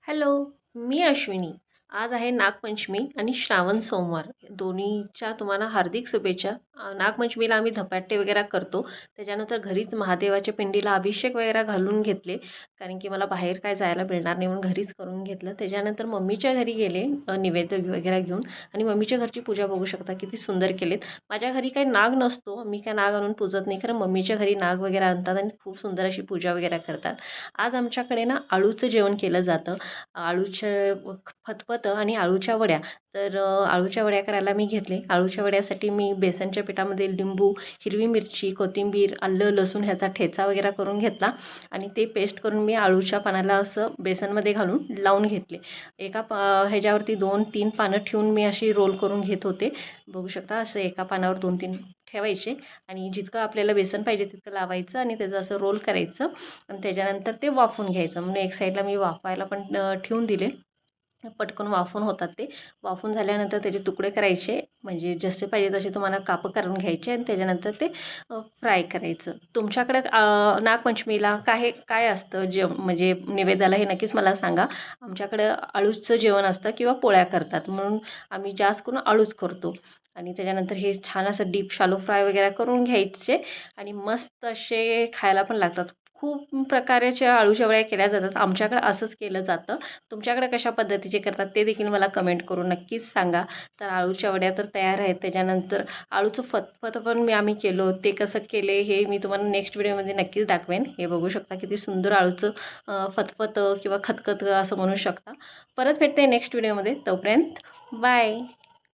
Hello, मी अश्विनी. आज आहे नागपंचमी आणि श्रावण सोमवार. दोन्हीच्या तुम्हाला हार्दिक शुभेच्छा. नागपंचमीला आम्ही धपाटे वगैरे करतो. त्याच्यानंतर घरीच महादेवाच्या पिंडीला अभिषेक वगैरे घालून घेतले. कारण की मला बाहेर काय जायला मिळणार नाही म्हणून घरीच करून घेतलं. त्याच्यानंतर मम्मीच्या घरी गेले नैवेद्य वगैरे घेऊन आणि मम्मीच्या घरची पूजा बघू शकता किती सुंदर केलीत. माझ्या घरी काही नाग नसतो. मी काय नाग आणून पूजत नाही. कारण मम्मीच्या घरी नाग वगैरे आणतात आणि खूप सुंदर अशी पूजा वगैरे करतात. आज आमच्याकडे ना अळूचं जेवण केलं जातं. आळूचे फतफतं आणि आळूच्या वड्या. तर आळूच्या वड्या करायला मी घेतले. आळूच्या वड्यासाठी मी बेसनच्या पिठामध्ये लिंबू, हिरवी मिरची, कोथिंबीर, आलं, लसूण ह्याचा ठेचा वगैरे करून घेतला आणि ते पेस्ट करून मी आळूच्या पानाला असं बेसनमध्ये घालून लावून घेतले. एका ह्याच्यावरती 2-3 पानं ठेवून मी अशी रोल करून घेत होते. बघू शकता असं एका पानावर 2-3 ठेवायचे आणि जितकं आपल्याला बेसन पाहिजे तितकं लावायचं आणि त्याचं असं रोल करायचं आणि त्याच्यानंतर ते वाफवून घ्यायचं. म्हणून एक साईडला मी वाफवायला पण ठेवून दिले. पटकन वाफून होतात ते. वाफून झाल्यानंतर त्याचे तुकडे करायचे, म्हणजे जसे पाहिजे तसे तुम्हाला कापं करून घ्यायचे आणि त्याच्यानंतर ते फ्राय करायचं. तुमच्याकडे नागपंचमीला काय काय असतं म्हणजे नैवेद्याला हे नक्कीच मला सांगा. आमच्याकडं अळूचं जेवण असतं किंवा पोळ्या करतात, म्हणून आम्ही जास्त करून अळूच करतो. आणि त्याच्यानंतर हे छान असं डीप शालो फ्राय वगैरे करून घ्यायचे आणि मस्त असे खायला पण लागतात. खूप प्रकारच्या अळूच्या वड्या केल्या जातात. आमच्याकडे असंच केलं जातं. तुमच्याकडे कशा पद्धतीचे करतात ते देखील मला कमेंट करून नक्कीच सांगा. तर अळूच्या वड्या तर तयार आहेत. त्याच्यानंतर अळूचं फतफत पण आम्ही केलो. ते कसं केले हे मी तुम्हाला नेक्स्ट व्हिडिओमध्ये नक्कीच दाखवेन. हे बघू शकता किती सुंदर अळूचं फतफत किंवा खतखत असं म्हणू शकता. परत भेटते नेक्स्ट व्हिडिओमध्ये. तोपर्यंत बाय.